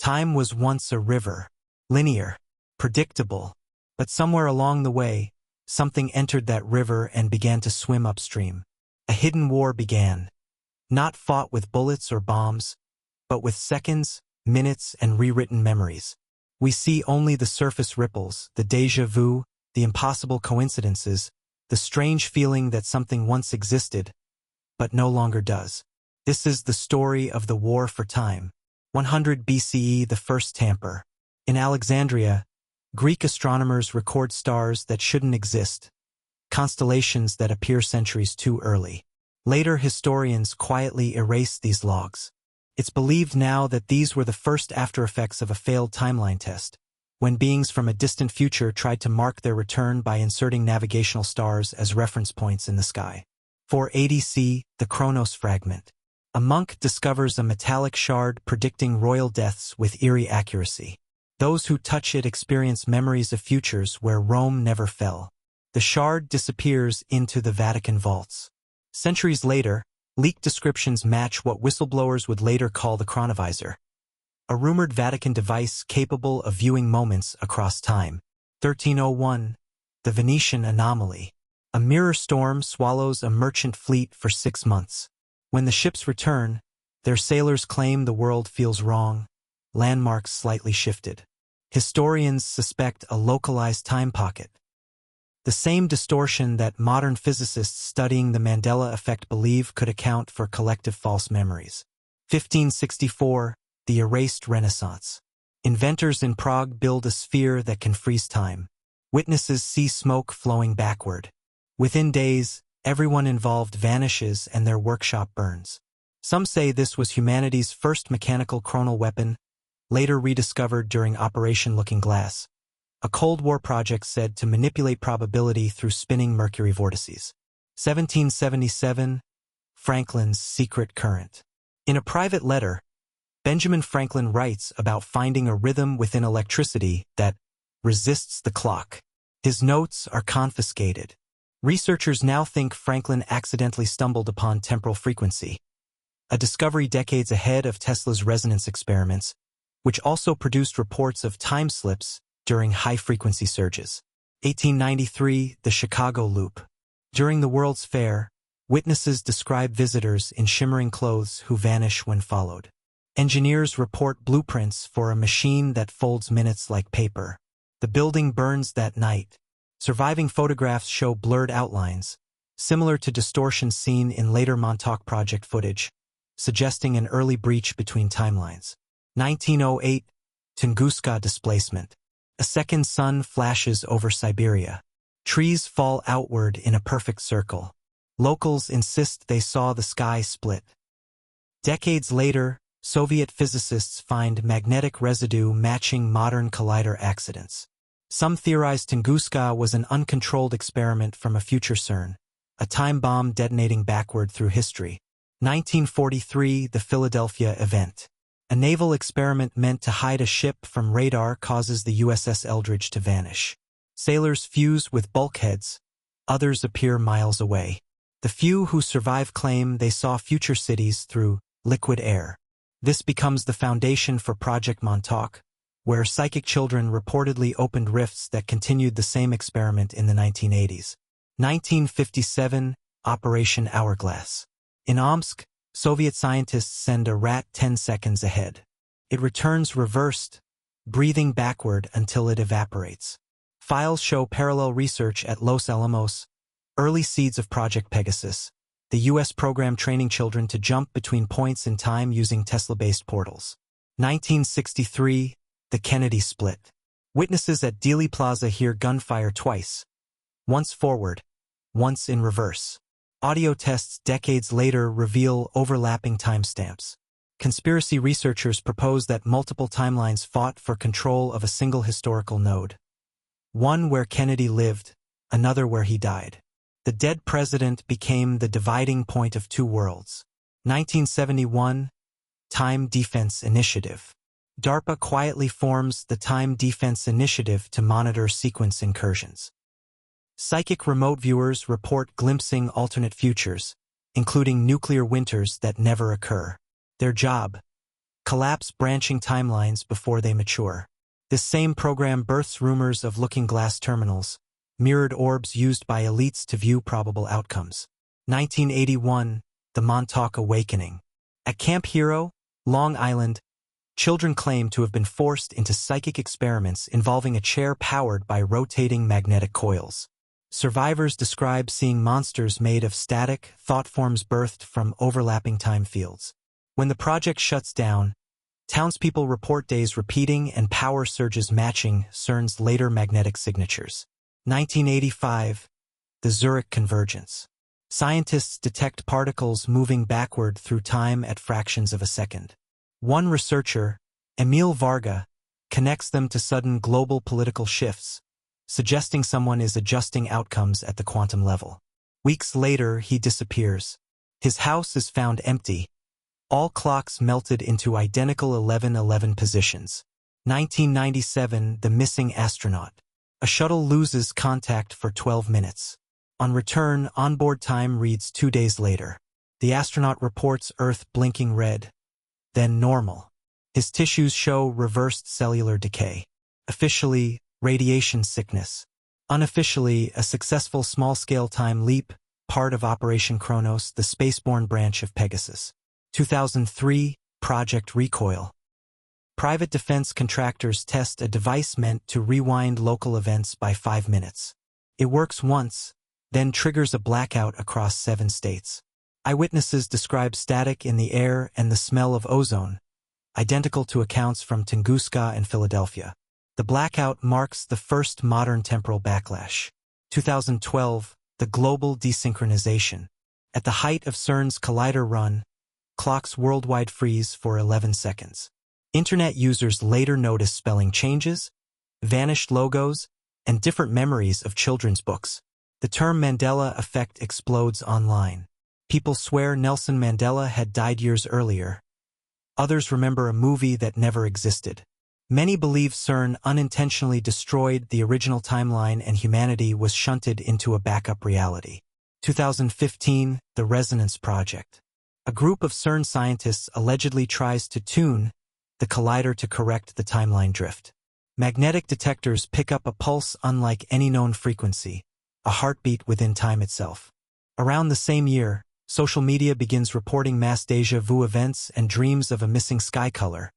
Time was once a river, linear, predictable, but somewhere along the way, something entered that river and began to swim upstream. A hidden war began, not fought with bullets or bombs, but with seconds, minutes, and rewritten memories. We see only the surface ripples, the déjà vu, the impossible coincidences, the strange feeling that something once existed, but no longer does. This is the story of the war for time. 100 BCE, the first tamper. In Alexandria, Greek astronomers record stars that shouldn't exist, constellations that appear centuries too early. Later historians quietly erase these logs. It's believed now that these were the first aftereffects of a failed timeline test, when beings from a distant future tried to mark their return by inserting navigational stars as reference points in the sky. 480 C, the Chronos fragment. A monk discovers a metallic shard predicting royal deaths with eerie accuracy. Those who touch it experience memories of futures where Rome never fell. The shard disappears into the Vatican vaults. Centuries later, leaked descriptions match what whistleblowers would later call the chronovisor, a rumored Vatican device capable of viewing moments across time. 1301, the Venetian anomaly. A mirror storm swallows a merchant fleet for 6 months. When the ships return, their sailors claim the world feels wrong, landmarks slightly shifted. Historians suspect a localized time pocket. The same distortion that modern physicists studying the Mandela Effect believe could account for collective false memories. 1564, the erased Renaissance. Inventors in Prague build a sphere that can freeze time. Witnesses see smoke flowing backward. Within days, everyone involved vanishes and their workshop burns. Some say this was humanity's first mechanical chronal weapon, later rediscovered during Operation Looking Glass, a Cold War project said to manipulate probability through spinning mercury vortices. 1777, Franklin's secret current. In a private letter, Benjamin Franklin writes about finding a rhythm within electricity that resists the clock. His notes are confiscated. Researchers now think Franklin accidentally stumbled upon temporal frequency, a discovery decades ahead of Tesla's resonance experiments, which also produced reports of time slips during high-frequency surges. 1893, the Chicago Loop. During the World's Fair, witnesses describe visitors in shimmering clothes who vanish when followed. Engineers report blueprints for a machine that folds minutes like paper. The building burns that night. Surviving photographs show blurred outlines, similar to distortions seen in later Montauk Project footage, suggesting an early breach between timelines. 1908, Tunguska displacement. A second sun flashes over Siberia. Trees fall outward in a perfect circle. Locals insist they saw the sky split. Decades later, Soviet physicists find magnetic residue matching modern collider accidents. Some theorize Tunguska was an uncontrolled experiment from a future CERN, a time bomb detonating backward through history. 1943, the Philadelphia event. A naval experiment meant to hide a ship from radar causes the USS Eldridge to vanish. Sailors fuse with bulkheads, others appear miles away. The few who survive claim they saw future cities through liquid air. This becomes the foundation for Project Montauk, where psychic children reportedly opened rifts that continued the same experiment in the 1980s. 1957, Operation Hourglass. In Omsk, Soviet scientists send a rat 10 seconds ahead. It returns reversed, breathing backward until it evaporates. Files show parallel research at Los Alamos, early seeds of Project Pegasus. The U.S. program training children to jump between points in time using Tesla-based portals. 1963, the Kennedy split. Witnesses at Dealey Plaza hear gunfire twice, once forward, once in reverse. Audio tests decades later reveal overlapping timestamps. Conspiracy researchers propose that multiple timelines fought for control of a single historical node. One where Kennedy lived, another where he died. The dead president became the dividing point of two worlds. 1971, Time Defense Initiative. DARPA quietly forms the Time Defense Initiative to monitor sequence incursions. Psychic remote viewers report glimpsing alternate futures, including nuclear winters that never occur. Their job: collapse branching timelines before they mature. This same program births rumors of looking glass terminals, mirrored orbs used by elites to view probable outcomes. 1981, the Montauk Awakening. At Camp Hero, Long Island, children claim to have been forced into psychic experiments involving a chair powered by rotating magnetic coils. Survivors describe seeing monsters made of static, thought forms birthed from overlapping time fields. When the project shuts down, townspeople report days repeating and power surges matching CERN's later magnetic signatures. 1985, the Zurich Convergence. Scientists detect particles moving backward through time at fractions of a second. One researcher, Emil Varga, connects them to sudden global political shifts, suggesting someone is adjusting outcomes at the quantum level. Weeks later, he disappears. His house is found empty. All clocks melted into identical 11:11 positions. 1997, the missing astronaut. A shuttle loses contact for 12 minutes. On return, onboard time reads 2 days later. The astronaut reports Earth blinking red, then normal. His tissues show reversed cellular decay. Officially, radiation sickness. Unofficially, a successful small-scale time leap, part of Operation Kronos, the spaceborne branch of Pegasus. 2003, Project Recoil. Private defense contractors test a device meant to rewind local events by 5 minutes. It works once, then triggers a blackout across 7 states. Eyewitnesses describe static in the air and the smell of ozone, identical to accounts from Tunguska and Philadelphia. The blackout marks the first modern temporal backlash. 2012, the global desynchronization. At the height of CERN's collider run, clocks worldwide freeze for 11 seconds. Internet users later noticed spelling changes, vanished logos, and different memories of children's books. The term Mandela Effect explodes online. People swear Nelson Mandela had died years earlier. Others remember a movie that never existed. Many believe CERN unintentionally destroyed the original timeline and humanity was shunted into a backup reality. 2015, the Resonance Project. A group of CERN scientists allegedly tries to tune the collider to correct the timeline drift. Magnetic detectors pick up a pulse unlike any known frequency, a heartbeat within time itself. Around the same year, social media begins reporting mass déjà vu events and dreams of a missing sky color,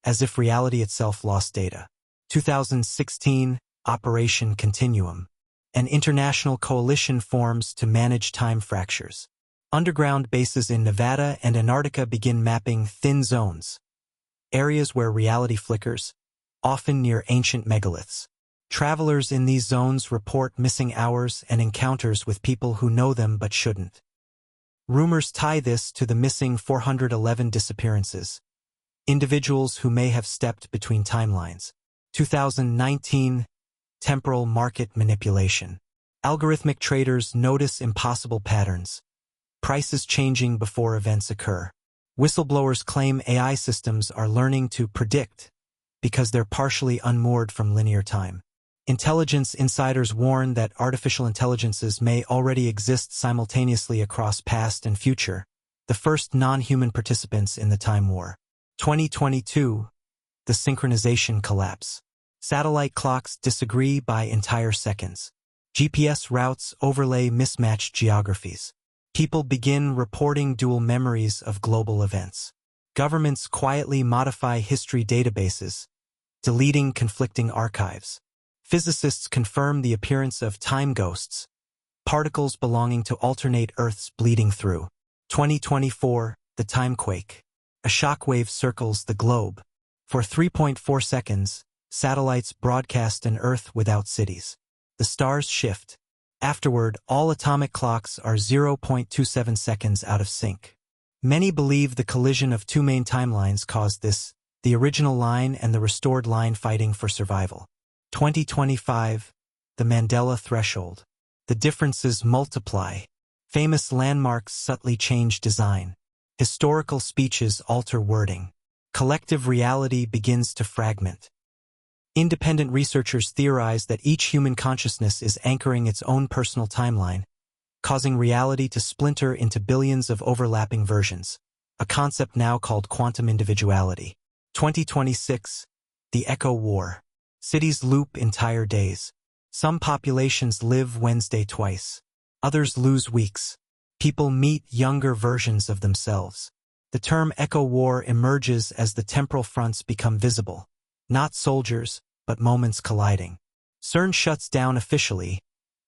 as if reality itself lost data. 2016, Operation Continuum. An international coalition forms to manage time fractures. Underground bases in Nevada and Antarctica begin mapping thin zones, areas where reality flickers, often near ancient megaliths. Travelers in these zones report missing hours and encounters with people who know them but shouldn't. Rumors tie this to the missing 411 disappearances, individuals who may have stepped between timelines. 2019, temporal market manipulation. Algorithmic traders notice impossible patterns, prices changing before events occur. Whistleblowers claim AI systems are learning to predict because they're partially unmoored from linear time. Intelligence insiders warn that artificial intelligences may already exist simultaneously across past and future, the first non-human participants in the time war. 2022, the synchronization collapse. Satellite clocks disagree by entire seconds. GPS routes overlay mismatched geographies. People begin reporting dual memories of global events. Governments quietly modify history databases, deleting conflicting archives. Physicists confirm the appearance of time ghosts, particles belonging to alternate Earths bleeding through. 2024, the timequake. A shockwave circles the globe. For 3.4 seconds, satellites broadcast an Earth without cities. The stars shift. Afterward, all atomic clocks are 0.27 seconds out of sync. Many believe the collision of two main timelines caused this, the original line and the restored line fighting for survival. 2025, the Mandela threshold. The differences multiply. Famous landmarks subtly change design. Historical speeches alter wording. Collective reality begins to fragment. Independent researchers theorize that each human consciousness is anchoring its own personal timeline, causing reality to splinter into billions of overlapping versions. a concept now called quantum individuality. 2026, the Echo War. Cities loop entire days. Some populations live Wednesday twice. Others lose weeks. People meet younger versions of themselves. The term Echo War emerges as the temporal fronts become visible. Not soldiers, but moments colliding. CERN shuts down officially,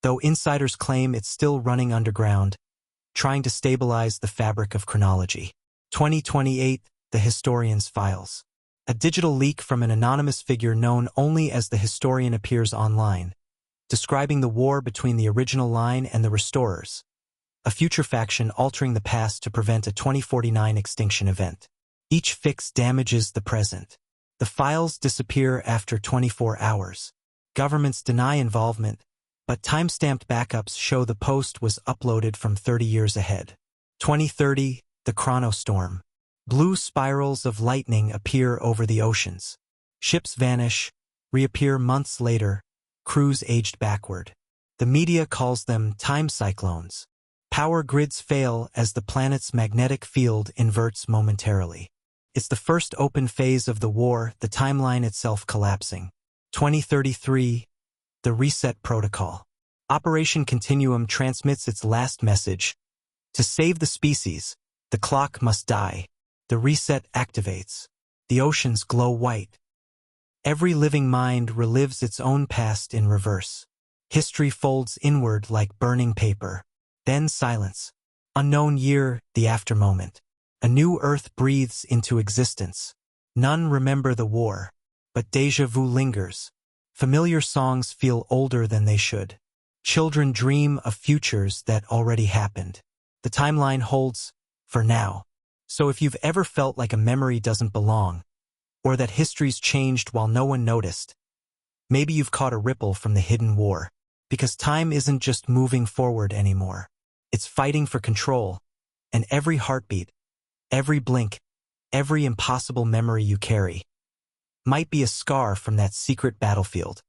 though insiders claim it's still running underground, trying to stabilize the fabric of chronology. 2028, the Historian's Files. A digital leak from an anonymous figure known only as the Historian appears online, describing the war between the original line and the restorers, a future faction altering the past to prevent a 2049 extinction event. Each fix damages the present. The files disappear after 24 hours. Governments deny involvement, but time-stamped backups show the post was uploaded from 30 years ahead. 2030, the chronostorm. Blue spirals of lightning appear over the oceans. Ships vanish, reappear months later, crews aged backward. The media calls them time cyclones. Power grids fail as the planet's magnetic field inverts momentarily. It's the first open phase of the war, the timeline itself collapsing. 2033, the Reset Protocol. Operation Continuum transmits its last message. To save the species, the clock must die. The reset activates. The oceans glow white. Every living mind relives its own past in reverse. History folds inward like burning paper. Then silence. Unknown year, the aftermoment. A new Earth breathes into existence. None remember the war, but déjà vu lingers. Familiar songs feel older than they should. Children dream of futures that already happened. The timeline holds, for now. So if you've ever felt like a memory doesn't belong, or that history's changed while no one noticed, maybe you've caught a ripple from the hidden war. Because time isn't just moving forward anymore. It's fighting for control, and every heartbeat, every blink, every impossible memory you carry might be a scar from that secret battlefield.